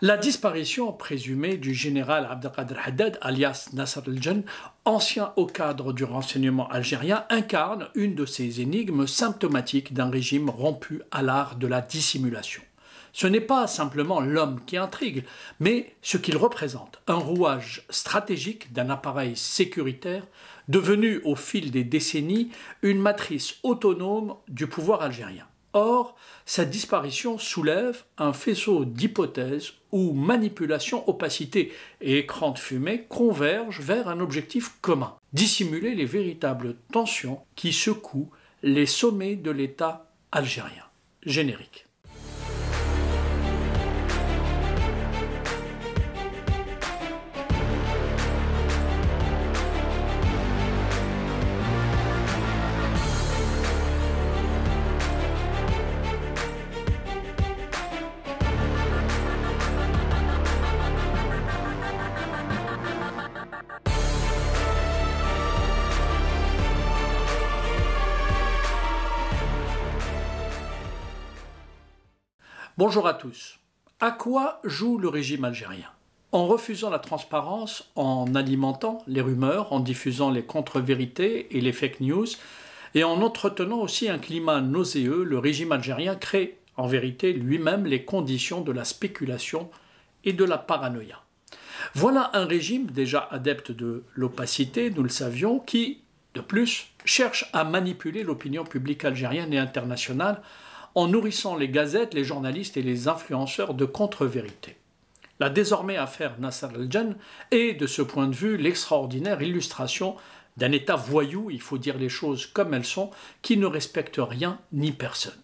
La disparition présumée du général Abdelkader Haddad, alias Nasser el-Djen, ancien haut cadre du renseignement algérien, incarne une de ces énigmes symptomatiques d'un régime rompu à l'art de la dissimulation. Ce n'est pas simplement l'homme qui intrigue, mais ce qu'il représente, un rouage stratégique d'un appareil sécuritaire devenu au fil des décennies une matrice autonome du pouvoir algérien. Or, sa disparition soulève un faisceau d'hypothèses où manipulation, opacité et écran de fumée convergent vers un objectif commun: dissimuler les véritables tensions qui secouent les sommets de l'État algérien. Générique. Bonjour à tous. À quoi joue le régime algérien? En refusant la transparence, en alimentant les rumeurs, en diffusant les contre-vérités et les fake news, et en entretenant aussi un climat nauséeux, le régime algérien crée en vérité lui-même les conditions de la spéculation et de la paranoïa. Voilà un régime déjà adepte de l'opacité, nous le savions, qui, de plus, cherche à manipuler l'opinion publique algérienne et internationale en nourrissant les gazettes, les journalistes et les influenceurs de contre-vérités. La désormais affaire Nasser el-Djen est, de ce point de vue, l'extraordinaire illustration d'un État voyou, il faut dire les choses comme elles sont, qui ne respecte rien ni personne.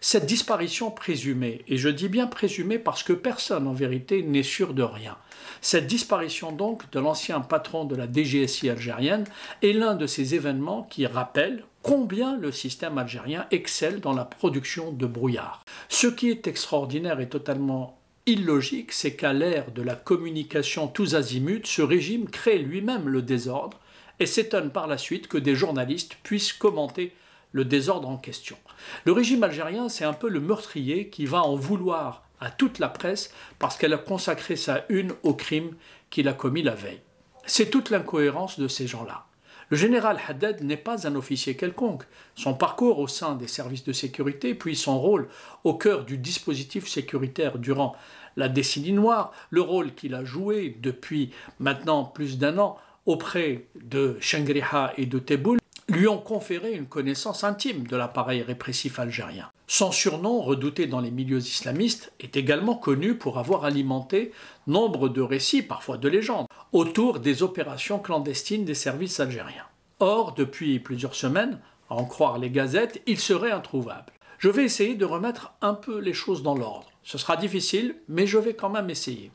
Cette disparition présumée, et je dis bien présumée parce que personne en vérité n'est sûr de rien, cette disparition donc de l'ancien patron de la DGSI algérienne est l'un de ces événements qui rappellent combien le système algérien excelle dans la production de brouillard. Ce qui est extraordinaire et totalement illogique, c'est qu'à l'ère de la communication tous azimuts, ce régime crée lui-même le désordre et s'étonne par la suite que des journalistes puissent commenter le désordre en question. Le régime algérien, c'est un peu le meurtrier qui va en vouloir à toute la presse parce qu'elle a consacré sa une au crime qu'il a commis la veille. C'est toute l'incohérence de ces gens-là. Le général Haddad n'est pas un officier quelconque. Son parcours au sein des services de sécurité, puis son rôle au cœur du dispositif sécuritaire durant la décennie noire, le rôle qu'il a joué depuis maintenant plus d'un an auprès de Chengriha et de Tebboune, lui ont conféré une connaissance intime de l'appareil répressif algérien. Son surnom, redouté dans les milieux islamistes, est également connu pour avoir alimenté nombre de récits, parfois de légendes, autour des opérations clandestines des services algériens. Or, depuis plusieurs semaines, à en croire les gazettes, il serait introuvable. Je vais essayer de remettre un peu les choses dans l'ordre. Ce sera difficile, mais je vais quand même essayer.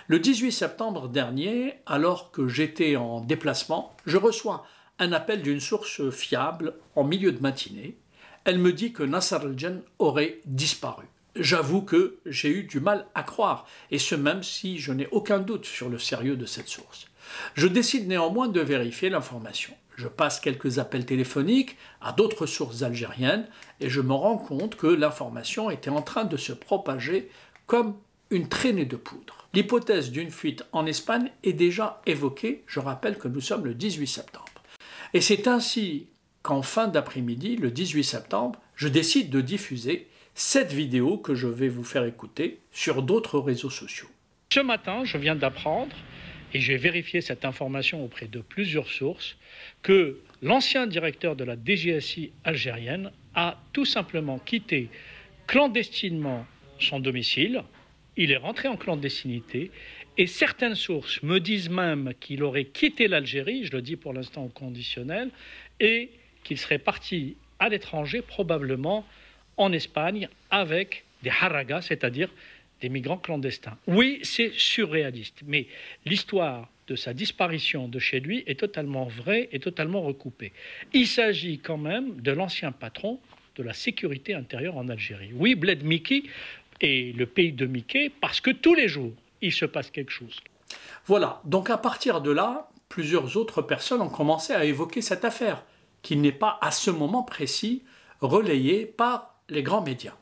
Le 18 septembre dernier, alors que j'étais en déplacement, je reçois un appel d'une source fiable en milieu de matinée. Elle me dit que Nasser el-Djen aurait disparu. J'avoue que j'ai eu du mal à croire, et ce même si je n'ai aucun doute sur le sérieux de cette source. Je décide néanmoins de vérifier l'information. Je passe quelques appels téléphoniques à d'autres sources algériennes et je me rends compte que l'information était en train de se propager comme une traînée de poudre. L'hypothèse d'une fuite en Espagne est déjà évoquée, je rappelle que nous sommes le 18 septembre. Et c'est ainsi qu'en fin d'après-midi, le 18 septembre, je décide de diffuser cette vidéo que je vais vous faire écouter sur d'autres réseaux sociaux. Ce matin, je viens d'apprendre, et j'ai vérifié cette information auprès de plusieurs sources, que l'ancien directeur de la DGSI algérienne a tout simplement quitté clandestinement son domicile. Il est rentré en clandestinité et certaines sources me disent même qu'il aurait quitté l'Algérie, je le dis pour l'instant au conditionnel, et qu'il serait parti à l'étranger, probablement en Espagne, avec des haragas, c'est-à-dire des migrants clandestins. Oui, c'est surréaliste, mais l'histoire de sa disparition de chez lui est totalement vraie et totalement recoupée. Il s'agit quand même de l'ancien patron de la sécurité intérieure en Algérie. Oui, Bled Mickey est le pays de Mickey parce que tous les jours, il se passe quelque chose. Voilà, donc à partir de là, plusieurs autres personnes ont commencé à évoquer cette affaire, qui n'est pas à ce moment précis relayée par les grands médias.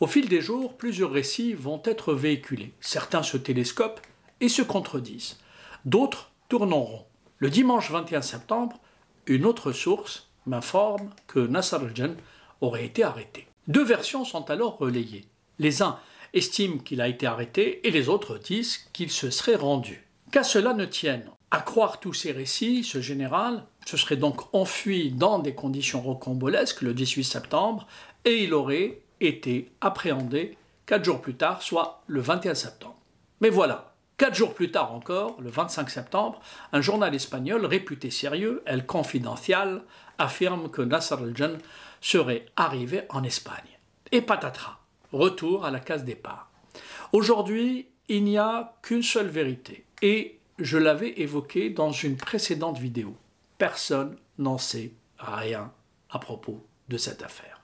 Au fil des jours, plusieurs récits vont être véhiculés. Certains se télescopent et se contredisent. D'autres tournent en rond. Le dimanche 21 septembre, une autre source m'informe que Nasser al-Jan aurait été arrêté. Deux versions sont alors relayées. Les uns estiment qu'il a été arrêté et les autres disent qu'il se serait rendu. Qu'à cela ne tienne, à croire tous ces récits, ce général se serait donc enfui dans des conditions rocambolesques le 18 septembre et il aurait été appréhendé 4 jours plus tard, soit le 21 septembre. Mais voilà, 4 jours plus tard encore, le 25 septembre, un journal espagnol réputé sérieux, El Confidencial, affirme que Nasser al-Jan serait arrivé en Espagne. Et patatras, retour à la case départ. Aujourd'hui, il n'y a qu'une seule vérité, et je l'avais évoqué dans une précédente vidéo. Personne n'en sait rien à propos de cette affaire.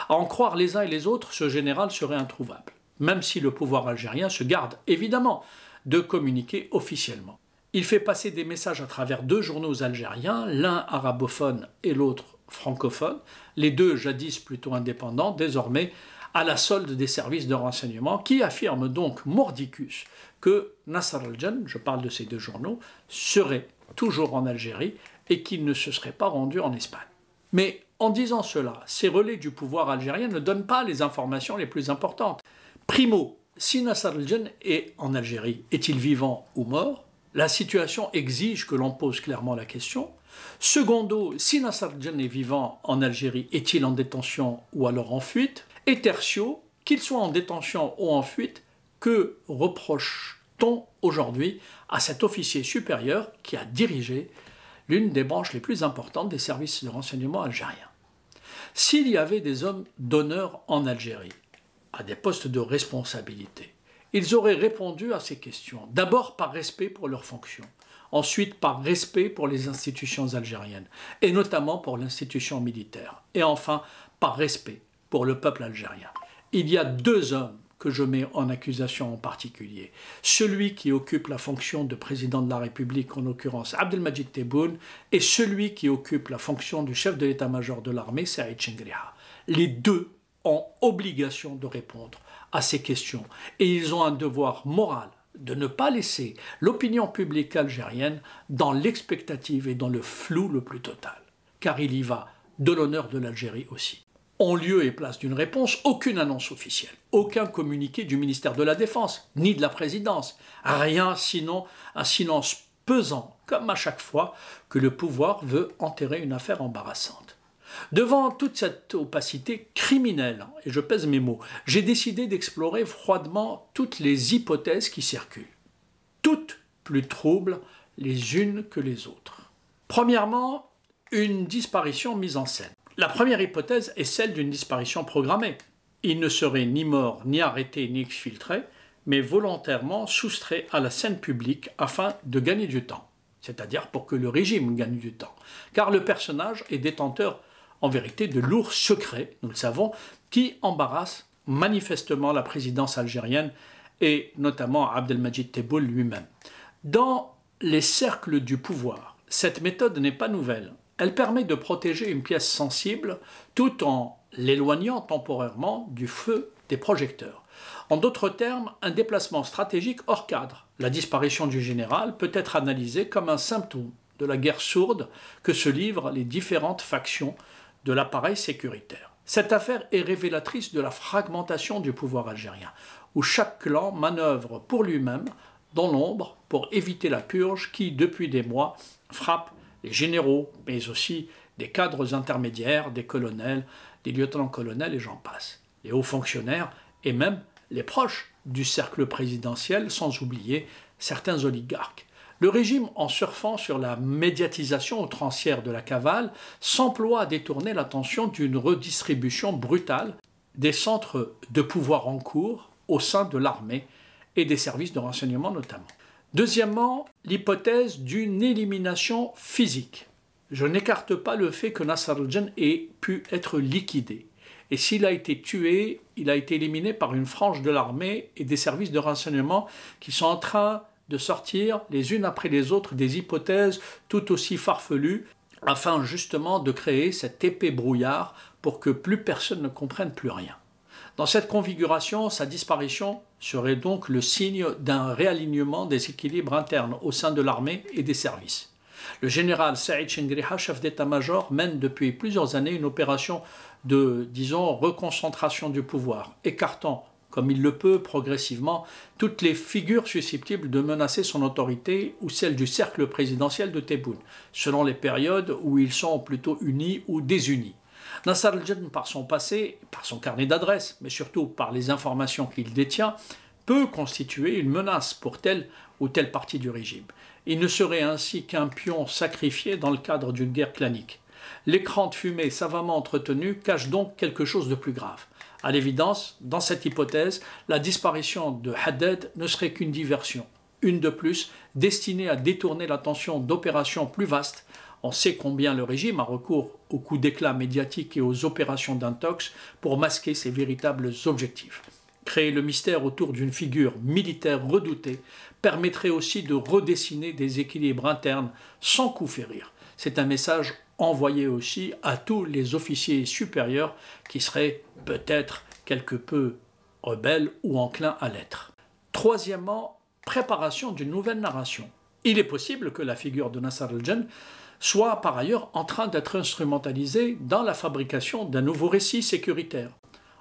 À en croire les uns et les autres, ce général serait introuvable, même si le pouvoir algérien se garde évidemment de communiquer officiellement. Il fait passer des messages à travers deux journaux algériens, l'un arabophone et l'autre francophone, les deux jadis plutôt indépendants, désormais à la solde des services de renseignement, qui affirment donc mordicus que Nasser al-Jan, je parle de ces deux journaux, serait toujours en Algérie et qu'il ne se serait pas rendu en Espagne. Mais en disant cela, ces relais du pouvoir algérien ne donnent pas les informations les plus importantes. Primo, si Nasser al-Jan est en Algérie, est-il vivant ou mort? La situation exige que l'on pose clairement la question. Secondo, si Nasser al-Jan est vivant en Algérie, est-il en détention ou alors en fuite? Et tertio, qu'il soit en détention ou en fuite, que reproche-t-on aujourd'hui à cet officier supérieur qui a dirigé l'une des branches les plus importantes des services de renseignement algériens? S'il y avait des hommes d'honneur en Algérie, à des postes de responsabilité, ils auraient répondu à ces questions, d'abord par respect pour leurs fonctions, ensuite par respect pour les institutions algériennes, et notamment pour l'institution militaire, et enfin par respect pour le peuple algérien. Il y a deux hommes que je mets en accusation en particulier. Celui qui occupe la fonction de président de la République, en l'occurrence Abdelmadjid Tebboune, et celui qui occupe la fonction du chef de l'état-major de l'armée, Saïd Chengriha. Les deux ont obligation de répondre à ces questions et ils ont un devoir moral de ne pas laisser l'opinion publique algérienne dans l'expectative et dans le flou le plus total, car il y va de l'honneur de l'Algérie aussi. En lieu et place d'une réponse, aucune annonce officielle, aucun communiqué du ministère de la Défense, ni de la présidence, rien sinon un silence pesant, comme à chaque fois que le pouvoir veut enterrer une affaire embarrassante. Devant toute cette opacité criminelle, et je pèse mes mots, j'ai décidé d'explorer froidement toutes les hypothèses qui circulent, toutes plus troubles les unes que les autres. Premièrement, une disparition mise en scène. La première hypothèse est celle d'une disparition programmée. Il ne serait ni mort, ni arrêté, ni exfiltré, mais volontairement soustrait à la scène publique afin de gagner du temps, c'est-à-dire pour que le régime gagne du temps. Car le personnage est détenteur, en vérité, de lourds secrets, nous le savons, qui embarrassent manifestement la présidence algérienne et notamment Abdelmadjid Tebboune lui-même. Dans les cercles du pouvoir, cette méthode n'est pas nouvelle. Elle permet de protéger une pièce sensible tout en l'éloignant temporairement du feu des projecteurs. En d'autres termes, un déplacement stratégique hors cadre. La disparition du général peut être analysée comme un symptôme de la guerre sourde que se livrent les différentes factions de l'appareil sécuritaire. Cette affaire est révélatrice de la fragmentation du pouvoir algérien, où chaque clan manœuvre pour lui-même dans l'ombre pour éviter la purge qui, depuis des mois, frappe les généraux, mais aussi des cadres intermédiaires, des colonels, des lieutenants-colonels et j'en passe, les hauts fonctionnaires et même les proches du cercle présidentiel, sans oublier certains oligarques. Le régime, en surfant sur la médiatisation outrancière de la cavale, s'emploie à détourner l'attention d'une redistribution brutale des centres de pouvoir en cours au sein de l'armée et des services de renseignement notamment. Deuxièmement, l'hypothèse d'une élimination physique. Je n'écarte pas le fait que Nasser al-Jan ait pu être liquidé. Et s'il a été tué, il a été éliminé par une frange de l'armée et des services de renseignement qui sont en train de sortir les unes après les autres des hypothèses tout aussi farfelues afin justement de créer cet épais brouillard pour que plus personne ne comprenne plus rien. Dans cette configuration, sa disparition serait donc le signe d'un réalignement des équilibres internes au sein de l'armée et des services. Le général Saïd Chengriha, chef d'état-major, mène depuis plusieurs années une opération de, disons, reconcentration du pouvoir, écartant, comme il le peut progressivement, toutes les figures susceptibles de menacer son autorité ou celle du cercle présidentiel de Tebboune, selon les périodes où ils sont plutôt unis ou désunis. Nasser al-Jinn, par son passé, par son carnet d'adresses, mais surtout par les informations qu'il détient, peut constituer une menace pour telle ou telle partie du régime. Il ne serait ainsi qu'un pion sacrifié dans le cadre d'une guerre clanique. L'écran de fumée savamment entretenu cache donc quelque chose de plus grave. À l'évidence, dans cette hypothèse, la disparition de Haddad ne serait qu'une diversion, une de plus, destinée à détourner l'attention d'opérations plus vastes. On sait combien le régime a recours aux coups d'éclat médiatiques et aux opérations d'intox pour masquer ses véritables objectifs. Créer le mystère autour d'une figure militaire redoutée permettrait aussi de redessiner des équilibres internes sans coup férir. C'est un message envoyé aussi à tous les officiers supérieurs qui seraient peut-être quelque peu rebelles ou enclins à l'être. Troisièmement, préparation d'une nouvelle narration. Il est possible que la figure de Nasser al-Jinn soit par ailleurs en train d'être instrumentalisée dans la fabrication d'un nouveau récit sécuritaire.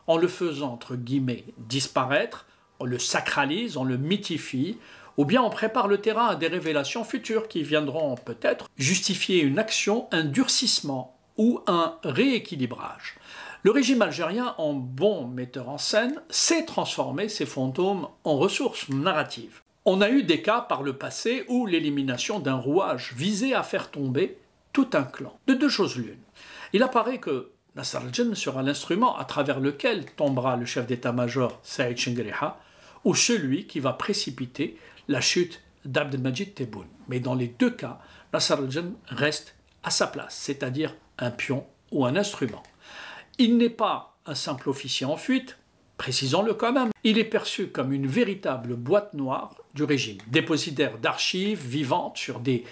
En le faisant, entre guillemets, disparaître, on le sacralise, on le mythifie, ou bien on prépare le terrain à des révélations futures qui viendront peut-être justifier une action, un durcissement ou un rééquilibrage. Le régime algérien, en bon metteur en scène, sait transformer ses fantômes en ressources narratives. On a eu des cas par le passé où l'élimination d'un rouage visait à faire tomber tout un clan. De deux choses l'une. Il apparaît que Nasser al-Jinn sera l'instrument à travers lequel tombera le chef d'état-major Saïd Chengriha ou celui qui va précipiter la chute d'Abdelmajid Tebboune. Mais dans les deux cas, Nasser al-Jinn reste à sa place, c'est-à-dire un pion ou un instrument. Il n'est pas un simple officier en fuite, précisons-le quand même. Il est perçu comme une véritable boîte noire du régime, dépositaire d'archives vivantes sur des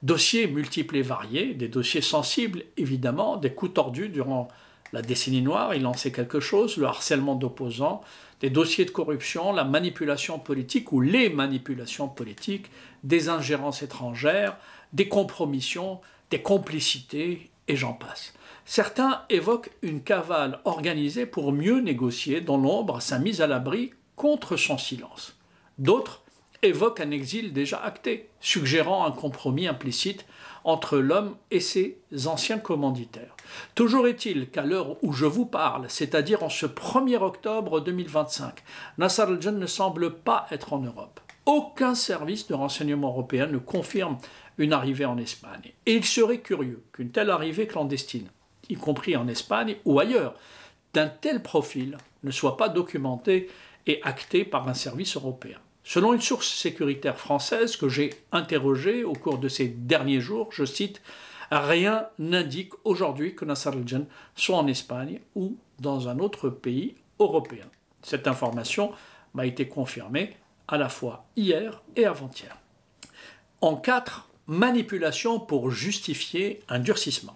dossiers multiples et variés, des dossiers sensibles évidemment, des coups tordus durant la décennie noire, il en sait quelque chose, le harcèlement d'opposants, des dossiers de corruption, la manipulation politique ou les manipulations politiques, des ingérences étrangères, des compromissions, des complicités, et j'en passe. Certains évoquent une cavale organisée pour mieux négocier dans l'ombre sa mise à l'abri contre son silence. D'autres évoquent un exil déjà acté, suggérant un compromis implicite entre l'homme et ses anciens commanditaires. Toujours est-il qu'à l'heure où je vous parle, c'est-à-dire en ce 1er octobre 2025, Nasser al-Jinn ne semble pas être en Europe. Aucun service de renseignement européen ne confirme une arrivée en Espagne. Et il serait curieux qu'une telle arrivée clandestine, y compris en Espagne ou ailleurs, d'un tel profil ne soit pas documentée et actée par un service européen. Selon une source sécuritaire française que j'ai interrogée au cours de ces derniers jours, je cite, « Rien n'indique aujourd'hui que Nasser al-Jinn soit en Espagne ou dans un autre pays européen. » Cette information m'a été confirmée à la fois hier et avant-hier. En 4, manipulation pour justifier un durcissement.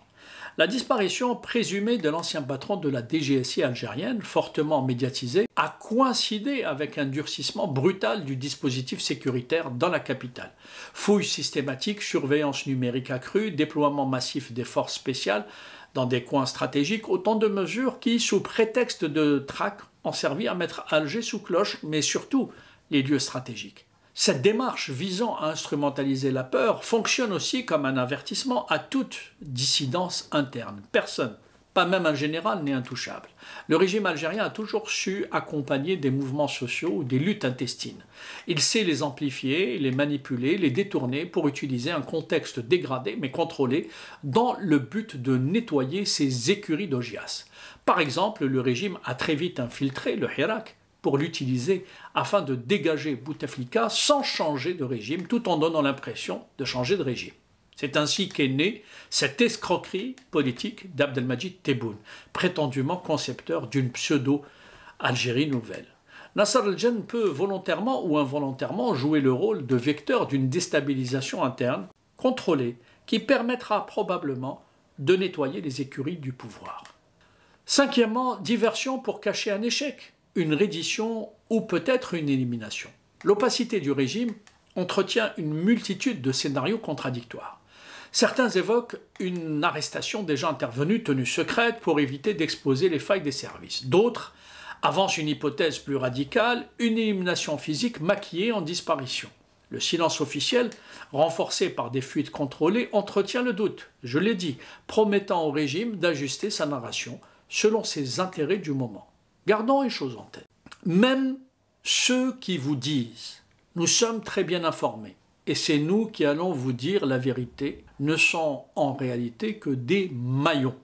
La disparition présumée de l'ancien patron de la DGSI algérienne, fortement médiatisée, a coïncidé avec un durcissement brutal du dispositif sécuritaire dans la capitale. Fouilles systématiques, surveillance numérique accrue, déploiement massif des forces spéciales dans des coins stratégiques, autant de mesures qui, sous prétexte de traque, ont servi à mettre Alger sous cloche, mais surtout les lieux stratégiques. Cette démarche visant à instrumentaliser la peur fonctionne aussi comme un avertissement à toute dissidence interne. Personne, pas même un général, n'est intouchable. Le régime algérien a toujours su accompagner des mouvements sociaux ou des luttes intestines. Il sait les amplifier, les manipuler, les détourner pour utiliser un contexte dégradé mais contrôlé dans le but de nettoyer ses écuries d'Ogias. Par exemple, le régime a très vite infiltré le Hirak pour l'utiliser afin de dégager Bouteflika sans changer de régime, tout en donnant l'impression de changer de régime. C'est ainsi qu'est née cette escroquerie politique d'Abdelmajid Tebboune, prétendument concepteur d'une pseudo-Algérie nouvelle. Nasser al-Jinn peut volontairement ou involontairement jouer le rôle de vecteur d'une déstabilisation interne contrôlée qui permettra probablement de nettoyer les écuries du pouvoir. Cinquièmement, diversion pour cacher un échec, une reddition ou peut-être une élimination. L'opacité du régime entretient une multitude de scénarios contradictoires. Certains évoquent une arrestation déjà intervenue tenue secrète pour éviter d'exposer les failles des services. D'autres avancent une hypothèse plus radicale, une élimination physique maquillée en disparition. Le silence officiel, renforcé par des fuites contrôlées, entretient le doute, je l'ai dit, promettant au régime d'ajuster sa narration selon ses intérêts du moment. Gardons une chose en tête. Même ceux qui vous disent « nous sommes très bien informés et c'est nous qui allons vous dire la vérité » ne sont en réalité que des maillons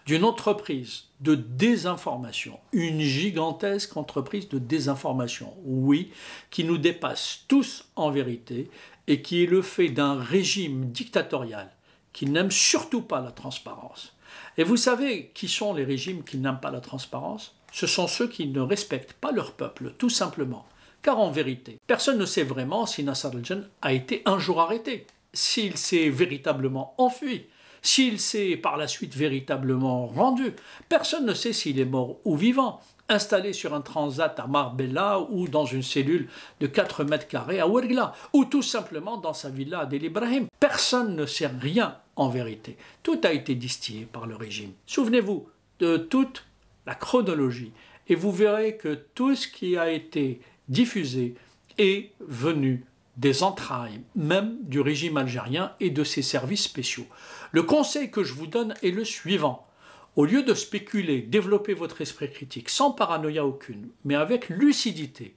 d'une entreprise de désinformation, une gigantesque entreprise de désinformation, oui, qui nous dépasse tous en vérité et qui est le fait d'un régime dictatorial qui n'aime surtout pas la transparence. Et vous savez qui sont les régimes qui n'aiment pas la transparence? Ce sont ceux qui ne respectent pas leur peuple, tout simplement. Car en vérité, personne ne sait vraiment si Nasser al-Jinn a été un jour arrêté, s'il s'est véritablement enfui, s'il s'est par la suite véritablement rendu. Personne ne sait s'il est mort ou vivant, installé sur un transat à Marbella ou dans une cellule de 4 mètres carrés à Ouergla, ou tout simplement dans sa villa à Del Ibrahim. Personne ne sait rien en vérité. Tout a été distillé par le régime. Souvenez-vous de toute la chronologie et vous verrez que tout ce qui a été diffusé est venu des entrailles même du régime algérien et de ses services spéciaux. Le conseil que je vous donne est le suivant. Au lieu de spéculer, développez votre esprit critique sans paranoïa aucune, mais avec lucidité.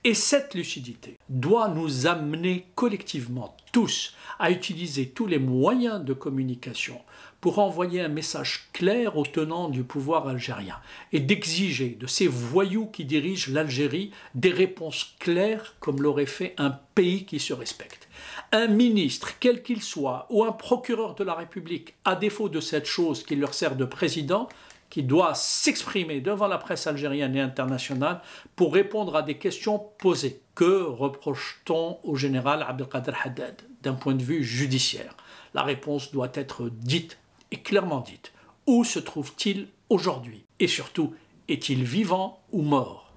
Et cette lucidité doit nous amener collectivement tous à utiliser tous les moyens de communication pour envoyer un message clair aux tenants du pouvoir algérien et d'exiger de ces voyous qui dirigent l'Algérie des réponses claires comme l'aurait fait un pays qui se respecte. Un ministre, quel qu'il soit, ou un procureur de la République, à défaut de cette chose qui leur sert de président, qui doit s'exprimer devant la presse algérienne et internationale pour répondre à des questions posées. Que reproche-t-on au général Abdelkader Haddad d'un point de vue judiciaire? La réponse doit être dite et clairement dite. Où se trouve-t-il aujourd'hui? Et surtout, est-il vivant ou mort?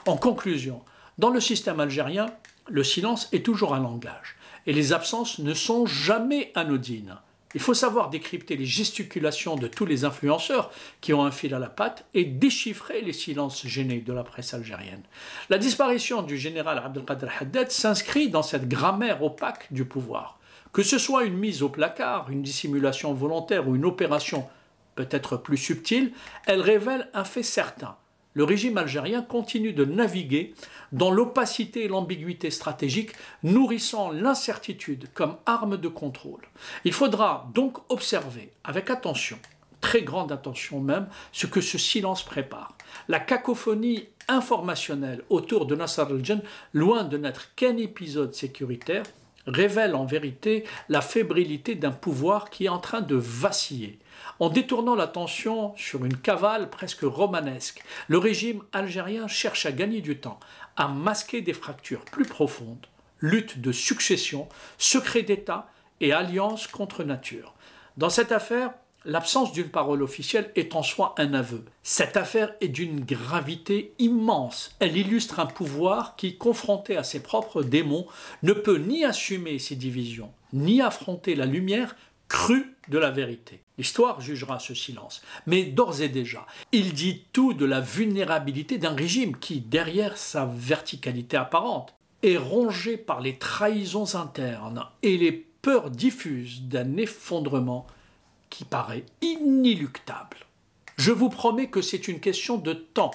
En conclusion, dans le système algérien, le silence est toujours un langage et les absences ne sont jamais anodines. Il faut savoir décrypter les gesticulations de tous les influenceurs qui ont un fil à la patte et déchiffrer les silences gênés de la presse algérienne. La disparition du général Abdelkader Haddad s'inscrit dans cette grammaire opaque du pouvoir. Que ce soit une mise au placard, une dissimulation volontaire ou une opération peut-être plus subtile, elle révèle un fait certain. Le régime algérien continue de naviguer dans l'opacité et l'ambiguïté stratégique, nourrissant l'incertitude comme arme de contrôle. Il faudra donc observer avec attention, très grande attention même, ce que ce silence prépare. La cacophonie informationnelle autour de Nasser al-Jinn, loin de n'être qu'un épisode sécuritaire, révèle en vérité la fébrilité d'un pouvoir qui est en train de vaciller. En détournant l'attention sur une cavale presque romanesque, le régime algérien cherche à gagner du temps, à masquer des fractures plus profondes, lutte de succession, secret d'État et alliance contre nature. Dans cette affaire, l'absence d'une parole officielle est en soi un aveu. Cette affaire est d'une gravité immense. Elle illustre un pouvoir qui, confronté à ses propres démons, ne peut ni assumer ses divisions, ni affronter la lumière crue de la vérité. L'histoire jugera ce silence, mais d'ores et déjà, il dit tout de la vulnérabilité d'un régime qui, derrière sa verticalité apparente, est rongé par les trahisons internes et les peurs diffuses d'un effondrement qui paraît inéluctable. Je vous promets que c'est une question de temps,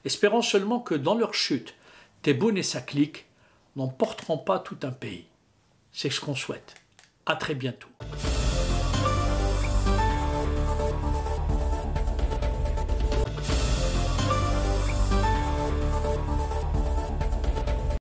espérant seulement que dans leur chute, Tebboune et sa clique n'emporteront pas tout un pays. C'est ce qu'on souhaite. À très bientôt.